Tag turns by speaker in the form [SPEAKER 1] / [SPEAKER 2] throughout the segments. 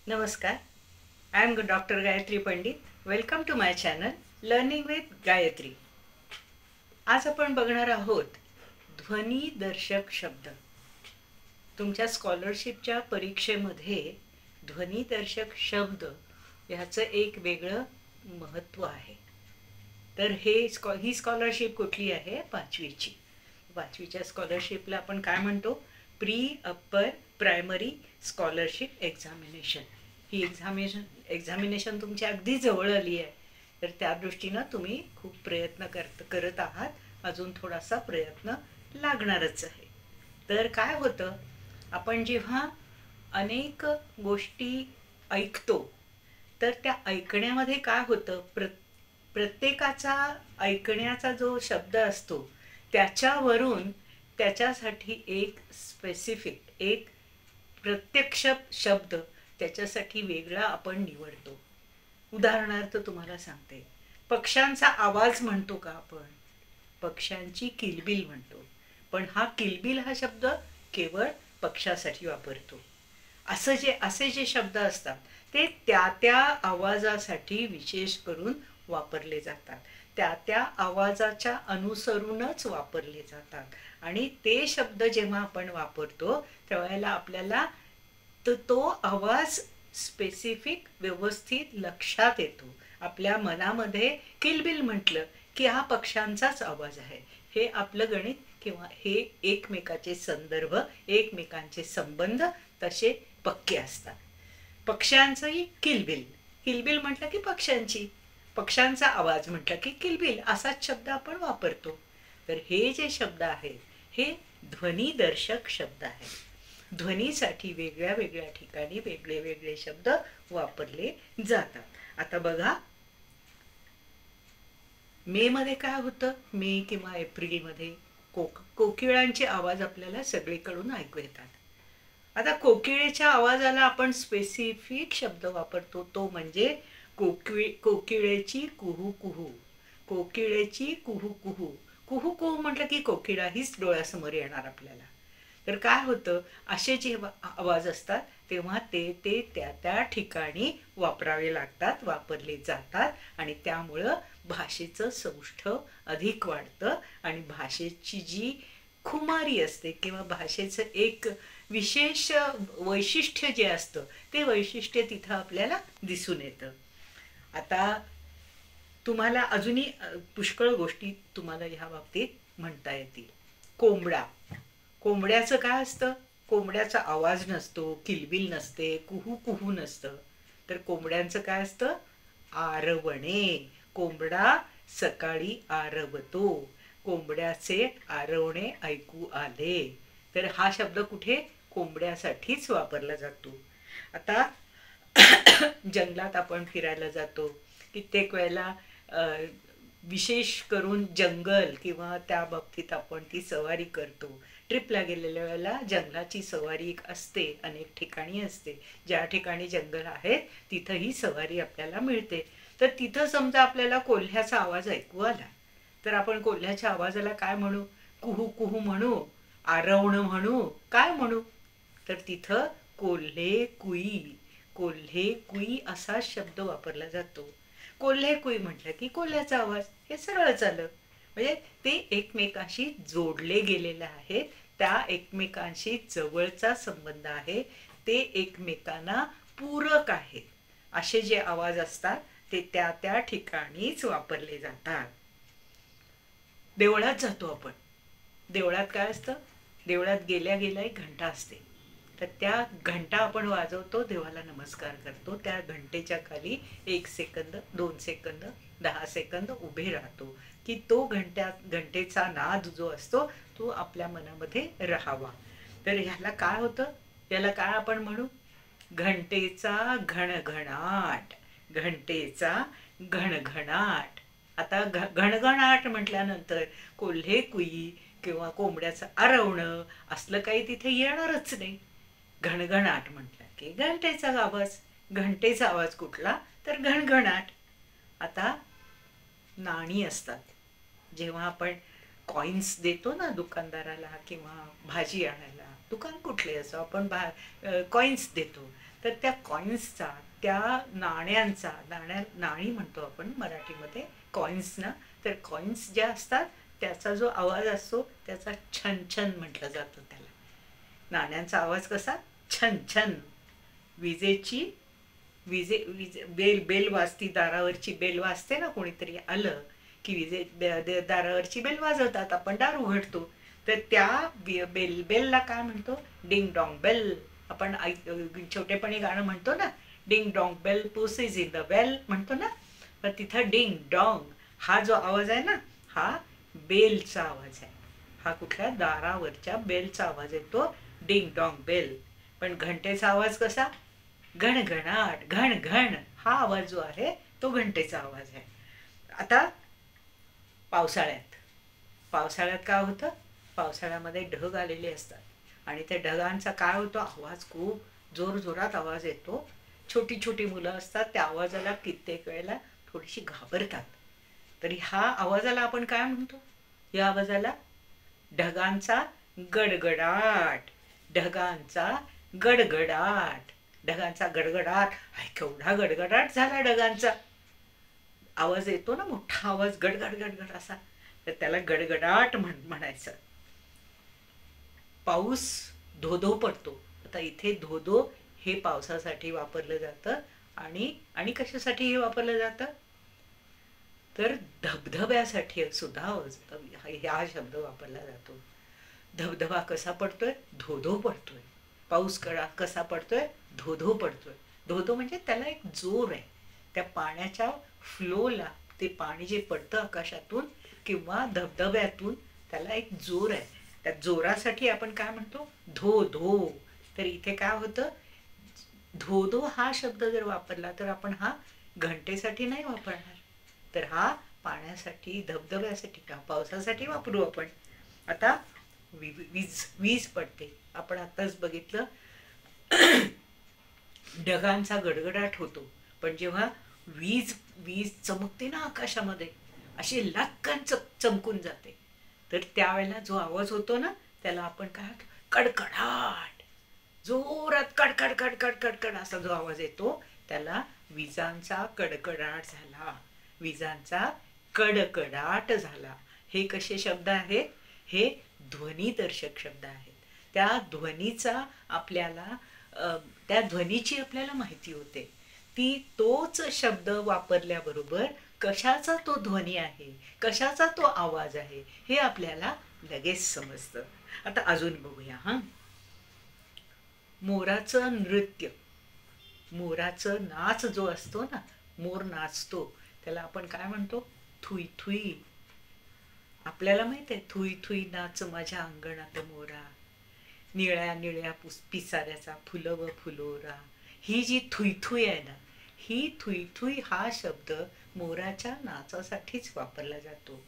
[SPEAKER 1] नमस्कार. I am doctor Gayatri Pandit. Welcome to my channel learning with Gayatri. आज आपण बघणार आहोत ध्वनिदर्शक शब्द. तुमच्या स्कॉलरशिपच्या परीक्षेमध्ये ध्वनिदर्शक शब्द ह्याचं एक वेगळं महत्त्व आहे. तर ही स्कॉलरशिप कुठली आहे? 5वीची. 5वीच्या स्कॉलरशिपला आपण काय म्हणतो? Pre upper primary scholarship examination. ही एक्झामिनेशन तुमच्या अगदी जवळ आली आहे. तर त्या दृष्टीनं तुम्ही खूप प्रयत्न करत आहात. अजून थोडासा प्रयत्न लागणारच आहे. तर काय होतं, आपण जेव्हा अनेक गोष्टी ऐकतो तर त्या ऐकण्यामध्ये काय होतं, प्रत्येकाचा ऐकण्याचा जो शब्द असतो त्याच्यावरून त्याच्यासाठी एक स्पेसिफिक एक प्रत्यक्ष शब्द त्याच्यासाठी वेगळा आपण निवडतो. उदाहरणार्थ तुम्हाला सांगते, पक्ष्यांचा आवाज म्हणतो का आपण? पक्ष्यांची किलबिल म्हणतो. पण हा किलबिल हा शब्द केवळ पक्ष्यासाठी वापरतो. असे जे शब्द असतात ते त्या त्या आवाजासाठी विशेष करून वापरले जातात. त्या त्या आवाजाच्या अनुसरूनच वापरले जातात. आणि ते शब्द जेव्हा आपण वापरतो त्यावेळेला आपल्याला तो आवाज स्पेसिफिक व्यवस्थित लक्षात येतो. आपल्या मनामध्ये किलबिल म्हटलं की हा पक्ष्यांचाच आवाज आहे, हे आपलं गणित किंवा हे एकमेकाचे संदर्भ, एकमेकांचे संबंध तसे पक्के असतात. पक्ष्यांचंही किलबिल, किलबिल म्हटलं की पक्ष्यांची, पक्ष्यांचा आवाज म्हटलं की किलबिल, असाच शब्द आपण वापरतो. तर हे जे शब्द आहेत हे ध्वनिदर्शक शब्द आहेत. ध्वनीसाठी वेगळ्या वेगळ्या ठिकाणी वेगळे वेगळे शब्द वापरले जातात. आता बघा, मे मध्ये काय होतं? मे किंवा एप्रिलमध्ये कोकिळांचे आवाज आपल्याला सगळीकडून ऐकू येतात. आता कोकिळेच्या आवाजाला आपण स्पेसिफिक शब्द वापरतो, तो म्हणजे कोकिळेची कुहू कुहू. कोकिळेची कुहू कुहू. कुहू कुहू म्हटलं की कोकिळा हीच डोळ्यासमोर येणार आपल्याला. तर काय होतं, असे जे आवाज असतात तेव्हा ते त्या त्या ठिकाणी वापरावे लागतात, वापरले जातात. आणि त्यामुळं भाषेचं सौष्ठव अधिक वाढतं आणि भाषेची जी खुमारी असते किंवा भाषेचं एक विशेष वैशिष्ट्य जे असतं ते वैशिष्ट्य तिथं आपल्याला दिसून येतं. आता तुम्हाला अजूनही पुष्कळ गोष्टी तुम्हाला ह्या बाबतीत म्हणता येतील. कोंबडा. कोंबड्याचं काय असतं? कोंबड्याचा आवाज नसतो, किलबिल नसते, कुहू कुहू नसतं. तर कोंबड्यांचं काय असतं? आरवणे. कोंबडा सकाळी आरवतो. कोंबड्याचे आरवणे ऐकू आले. तर हा शब्द कुठे? कोंबड्यासाठीच वापरला जातो. आता जंगलात आपण फिरायला जातो, कित्येक वेळेला विशेष करून जंगल किंवा त्या बाबतीत आपण ती सवारी करतो. ट्रिपला गेलेल्या वेळेला जंगलाची सवारी एक असते, अनेक ठिकाणी असते. ज्या ठिकाणी जंगल आहे तिथं ही सवारी आपल्याला मिळते. तर तिथं समजा आपल्याला कोल्ह्याचा आवाज ऐकू आला तर आपण कोल्ह्याच्या आवाजाला काय म्हणू? कुहू कुहू म्हणू, आरवणं म्हणू, काय म्हणू? तर तिथं कोल्हे कुई, कोल्हे कुई असा शब्द वापरला जातो. कोल्हे कुई म्हटलं की कोल्ह्याचा आवाज, हे सरळच आलं. म्हणजे ते एकमेकांशी जोडले गेलेले आहेत, त्या एकमेकांशी जवळचा संबंध आहे, ते एकमेकांना पूरक आहेत. असे जे आवाज असतात ते त्या त्या ठिकाणीच वापरले जातात. देवळात जातो आपण. देवळात काय असतं? देवळात गेल्या गेल्या एक घंटा असते. तर त्या घंटा आपण वाजवतो, देवाला नमस्कार करतो. त्या घंटेच्या खाली 1 सेकंद, 2 सेकंद, 10 सेकंद उभे राहतो की तो घंटेचा नाद जो असतो तो आपल्या मनामध्ये राहावा. तर ह्याला काय होतं? याला काय आपण म्हणू? घंटेचा घणघणाट. घंटेचा घणघणाट. आता घणघणाट म्हटल्यानंतर कोल्हे कुई किंवा कोंबड्याचं आरवणं असलं काही तिथे येणारच नाही. घणघणाट म्हटलं की घंटेचा आवाज. घंटेचा आवाज कुठला? तर घणघणाट. आता नाणी असतात. जेव्हा आपण कॉइन्स देतो ना दुकानदाराला किंवा भाजी आणायला, दुकान कुठले असो, आपण कॉइन्स देतो. तर त्या कॉइन्सचा, त्या नाण्यांचा, नाणी म्हणतो आपण मराठीमध्ये कॉइन्सना, तर कॉइन्स ज्या असतात त्याचा जो आवाज असतो त्याचा छन छन म्हटलं जातं त्याला. नाण्यांचा आवाज कसा? छन छन. विजेची बेल बेल वाजती, दारावरची बेल वाजते ना, कोणीतरी आलं की दारावरची बेल वाजवतात, आपण दार उघडतो, तर त्या बेलला काय म्हणतो? Ding dong bell. आपण छोटेपणी गाणं म्हणतो ना, ding dong bell puss is in the bell म्हणतो ना, तर तिथं डिंग डॉंग हा जो आवाज आहे ना, हा बेलचा आवाज आहे. हा कुठल्या? दारावरच्या बेलचा आवाज येतो, डिंग डॉंग बेल. पण घंटेचा आवाज कसा? घणघणाट, घण घण, हा आवाज जो आहे तो घंटेचा आवाज आहे. आता पावसाळ्यात काय होतं? पावसाळ्यामध्ये ढग आलेले असतात आणि त्या ढगांचा काय होतो? आवाज खूप जोरजोरात आवाज येतो. छोटी छोटी मुलं असतात, त्या आवाजाला कित्येक वेळेला थोडीशी घाबरतात. तरी हा आवाजाला आपण काय म्हणतो? या आवाजाला ढगांचा गडगडाट. ढगांचा गडगडाट. ढगांचा गडगडाट. हाय, केवढा गडगडाट झाला ढगांचा. आवाज येतो ना, मोठा आवाज, गडगड गडगड असा, तर त्याला गडगडाट म्हणायचं. पाऊस धोधो पडतो. आता इथे धोधो हे पावसासाठी वापरलं जातं. आणि कशासाठी हे वापरलं जातं? तर धबधब्यासाठी सुद्धा हा शब्द वापरला जातो. धबधबा कसा पडतोय? धोधो पडतोय. पाऊस कसा पडतोय? धोधो पडतोय. धोधो म्हणजे त्याला एक जोर आहे. त्या पाण्याच्या फ्लोला, ते पाणी जे पडतं आकाशातून किंवा धबधब्यातून, त्याला एक जोर आहे. त्या जोरासाठी आपण काय म्हणतो? धो धो. तर इथे काय होतं? धो धो हा शब्द जर वापरला तर आपण हा घंटेसाठी नाही वापरणार, तर हा पाण्यासाठी, धबधब्यासाठी, पावसासाठी वापरू आपण. आता वीज पडते. आपण आताच बघितलं ढगांचा गडगडाट होतो, पण जेव्हा वीज चमकते ना आकाशामध्ये, अशी लक्कन चमकून जाते, तर त्यावेळेला जो आवाज होतो ना, त्याला आपण काय? कडकडाट. जोरात कडकड कडकड कडकड असा जो आवाज येतो त्याला विजांचा कडकडाट झाला. विजांचा कडकडाट झाला. हे कसे शब्द आहेत? हे ध्वनिदर्शक शब्द आहेत. त्या ध्वनीची आपल्याला माहिती होते. तोच शब्द वापरल्याबरोबर कशाचा तो ध्वनी आहे, कशाचा तो आवाज आहे, हे आपल्याला लगेच समजतं. आता अजून बघूया. मोराचं नृत्य, मोराचं नाच जो असतो ना, मोर नाचतो, त्याला आपण काय म्हणतो? Thuy Thuy. आपल्याला माहित आहे, थुई थुई नाच माझ्या अंगणात मोरा, निळ्या निळ्या पिसाऱ्याचा फुलं व फुलोरा. ही जी थुई थुई आहे ना, ही थुई थुई हा शब्द मोराच्या नाचासाठीच वापरला जातो.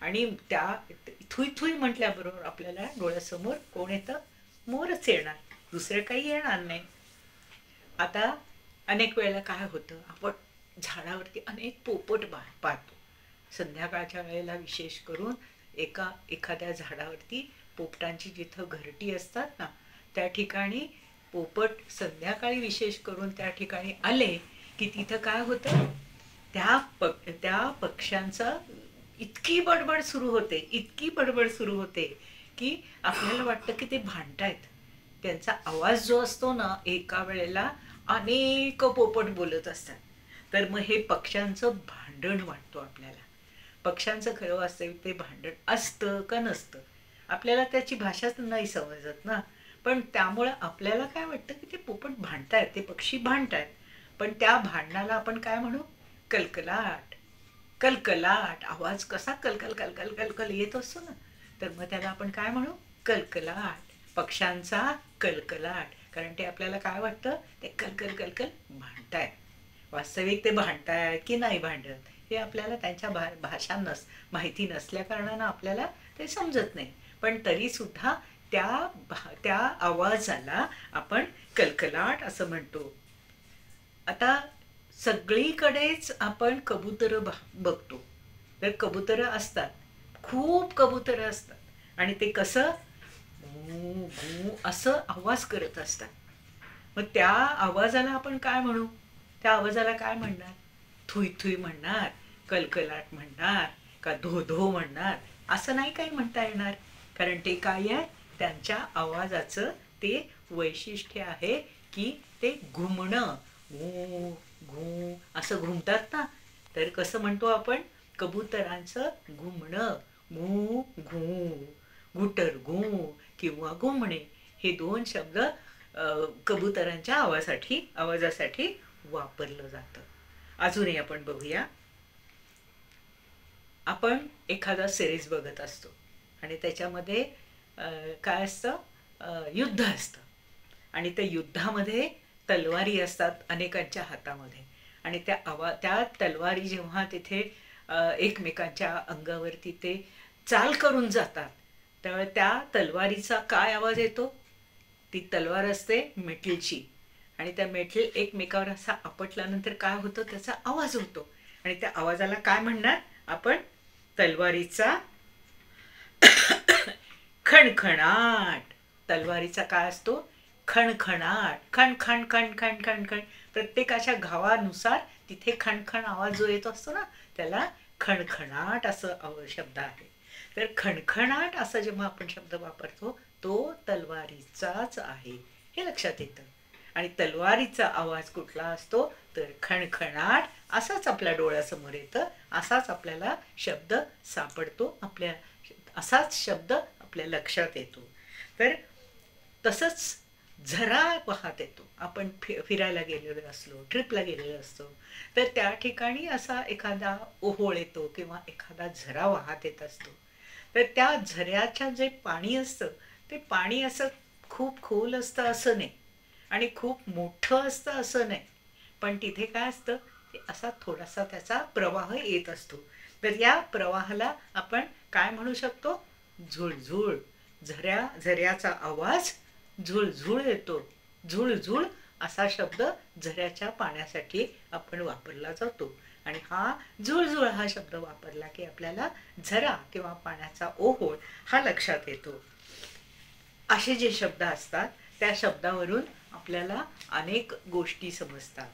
[SPEAKER 1] आणि त्या थुई थुई म्हटल्याबरोबर आपल्याला डोळ्यासमोर कोण येतं? मोरच येणार, दुसरं काही येणार नाही. आता अनेक वेळेला काय होतं, आपण झाडावरती अनेक पोपट पाहतो. संध्याकाळच्या वेळेला विशेष करून एखाद्या झाडावरती पोपटांची जिथं घरटी असतात ना, त्या ठिकाणी पोपट संध्याकाळी विशेष करून त्या ठिकाणी आले की तिथं काय होतं? त्या पक्ष्यांचा इतकी बडबड सुरू होते की आपल्याला वाटतं की ते भांडतायत. त्यांचा आवाज जो असतो ना, एका वेळेला अनेक पोपट बोलत असतात. तर मग हे पक्ष्यांचं भांडण वाटतो आपल्याला. पक्ष्यांचं खरं वास्तविक ते भांडण असतं का नसतं, आपल्याला त्याची भाषाच नाही समजत ना. पण त्यामुळे आपल्याला काय वाटतं की ते पोपट भांडतायत, ते पक्षी भांडतायत. पण त्या भांडणाला आपण काय म्हणू? कलकलाट. कलकलाट आवाज कसा कलकल कलकल कलकल येत असतो ना, तर मग त्याला आपण काय म्हणू? कलकलाट. पक्ष्यांचा कलकलाट. कारण ते आपल्याला काय वाटतं? ते कलकल कलकल भांडतायत. वास्तविक ते भांडतायत की नाही भांडत हे आपल्याला त्यांच्या भाषा माहिती नसल्या कारणानं आपल्याला ते समजत नाही. पण तरी सुद्धा त्या आवाजाला आपण कलकलाट असं म्हणतो. आता सगळीकडेच आपण कबुतर बघतो, तर कबुतर असतात, खूप कबुतर असतात, आणि ते कसं गू गू असं आवाज करत असतात. मग त्या आवाजाला आपण काय म्हणू? त्या आवाजाला काय म्हणणार? थुई थुई म्हणणार, कलकलाट म्हणणार, का धो धो म्हणणार? असं नाही काही म्हणता येणार. कारण ते काय आहे, त्यांच्या आवाजाचं ते वैशिष्ट्य आहे की ते घुमणं, घू घू असं घुमतात ना. तर कसं म्हणतो आपण? कबुतरांचं घुमणं, घू घू, घुटर घू किंवा घुमणे, हे दोन शब्द कबुतरांच्या आवाजासाठी वापरलं जातं. अजूनही आपण बघूया. आपण एखादा सिरीज बघत असतो आणि त्याच्यामध्ये काय असतं, युद्ध असतं आणि त्या युद्धामध्ये तलवारी असतात अनेकांच्या हातामध्ये. आणि त्या तलवारी जेव्हा तिथे एकमेकांच्या अंगावरती ते चाल करून जातात, त्यावेळी त्या तलवारीचा काय आवाज येतो? ती तलवार असते मेटलची आणि त्या मेटल एकमेकावर असा आपटल्यानंतर काय होतं, त्याचा आवाज होतो. आणि त्या आवाजाला काय म्हणणार आपण? तलवारीचा खणखणाट. तलवारीचा काय असतो? खणखणाट. खण खण खण खण खण खण. प्रत्येकाच्या घावानुसार तिथे खणखण आवाज जो येतो असतो ना, त्याला खणखणाट असं शब्द आहे. तर खणखणाट असं जेव्हा आपण शब्द वापरतो, तो तलवारीचाच आहे, हे लक्षात येतं. आणि तलवारीचा आवाज कुठला असतो? तर खणखणाट. असाच आपल्या डोळ्यासमोर येतं, असाच आपल्याला शब्द सापडतो, असाच शब्द आपल्या लक्षात येतो. तर तसंच झरा वाहत येतो. आपण फिरायला गेलेलो असलो, ट्रिपला गेलेलो असतो, तर त्या ठिकाणी असा एखादा ओहोळ येतो किंवा एखादा झरा वाहत येत असतो. तर त्या झऱ्याच्या जे पाणी असतं, ते पाणी असं खूप खोल असतं असं नाही आणि खूप मोठं असतं असं नाही, पण तिथे काय असतं, असा थोडासा त्याचा प्रवाह येत असतो. तर या प्रवाहाला आपण काय म्हणू शकतो? झुळझुळ. झऱ्याचा आवाज झुळझुळ येतो. झुळझुळ असा शब्द झऱ्याच्या पाण्यासाठी आपण वापरला जातो. आणि हा झुळझुळ हा शब्द वापरला की आपल्याला झरा किंवा पाण्याचा ओहोळ हा लक्षात येतो. असे जे शब्द असतात, त्या शब्दावरून आपल्याला अनेक गोष्टी समजतात,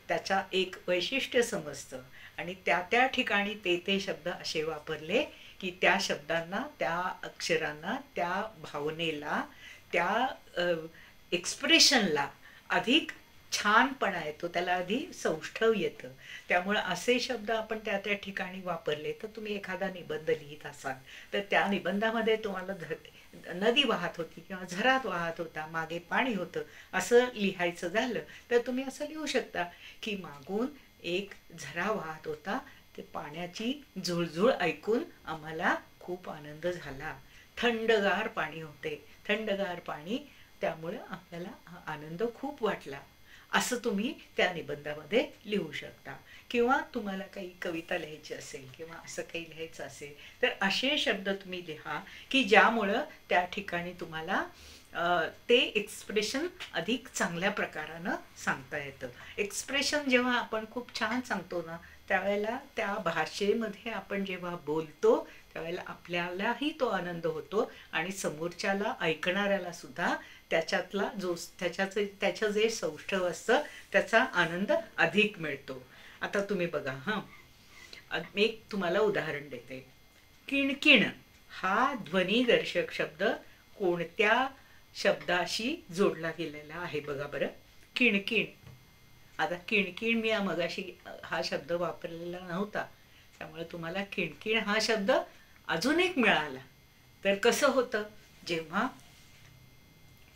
[SPEAKER 1] त्याचा एक वैशिष्ट्य समजतं. आणि त्या ठिकाणी ते शब्द असे वापरले की त्या शब्दांना, त्या अक्षरांना, त्या भावनेला, त्या एक्सप्रेशनला अधिक छानपणा येतो, त्याला अधिक सौष्ठव येतं. त्यामुळे असे शब्द आपण त्या ठिकाणी वापरले. तर तुम्ही एखादा निबंध लिहित असाल, तर त्या निबंधामध्ये तुम्हाला नदी वाहत होती किंवा झरात वाहत होता, मागे पाणी होतं, असं लिहायचं झालं तर तुम्ही असं लिहू शकता की मागून एक झरा वाहत होता, ते पाण्याची झुळझुळ ऐकून आम्हाला खूप आनंद झाला. थंडगार पाणी होते, थंडगार पाणी, त्यामुळे आपल्याला आनंद खूप वाटला, असं तुम्ही त्या निबंधामध्ये लिहू शकता. किंवा तुम्हाला काही कविता लिहायची असेल किंवा असं काही लिहायचं असेल, तर असे शब्द तुम्ही लिहा की ज्यामुळं त्या ठिकाणी तुम्हाला ते एक्सप्रेशन अधिक चांगल्या प्रकारानं सांगता येतं. एक्सप्रेशन जेव्हा आपण खूप छान सांगतो ना, त्यावेळेला त्या भाषेमध्ये आपण जेव्हा बोलतो, त्यावेळेला आपल्यालाही तो आनंद होतो आणि समोरच्याला, ऐकणाऱ्याला सुद्धा त्याचं जे सौष्ठव असतं त्याचा आनंद अधिक मिळतो. आता तुम्ही बघा, मी एक तुम्हाला उदाहरण देते. किणकिण हा ध्वनिदर्शक शब्द कोणत्या शब्दाशी जोडला गेलेला आहे बघा बरं? किणकिण. आता किणकिण मी मगाशी हा शब्द वापरलेला नव्हता, त्यामुळे तुम्हाला किणकिण हा शब्द अजून एक मिळाला. तर कसं होतं, जेव्हा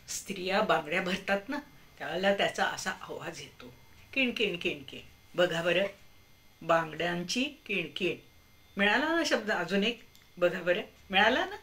[SPEAKER 1] स्त्रिया बांगड्या भरतात ना, त्यावेळेला त्याचा असा आवाज येतो, किणकिण किणकिण. बघा बरं, बांगड्यांची किणकिण. मिळाला ना शब्द अजून एक? बघा बरं, मिळाला ना?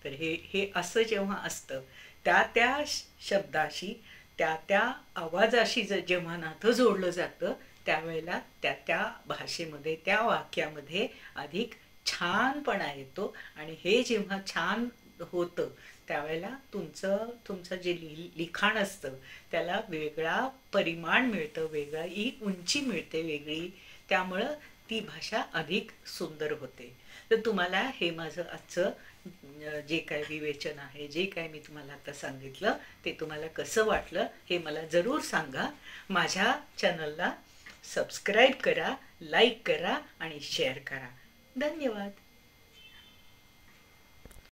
[SPEAKER 1] तर हे असं जेव्हा असतं, त्या शब्दाशी, त्या आवाजाशी जेव्हा नातं जोडलं जातं, त्यावेळेला त्या भाषेमध्ये, त्या वाक्यामध्ये अधिक छानपणा येतो. आणि हे जेव्हा छान होतं, त्यावेळेला तुमचं जे लिखाण असतं त्याला वेगळा परिमाण मिळतं, वेगळी उंची मिळते वेगळी. त्यामुळं ती भाषा अधिक सुंदर होते. तर तुम्हाला हे माझं आजचं जे काय विवेचन आहे, जे काय मी तुम्हाला आता सांगितलं ते तुम्हाला कसं वाटलं हे मला जरूर सांगा. माझ्या चॅनलला सबस्क्राईब करा, लाईक करा आणि शेअर करा. धन्यवाद.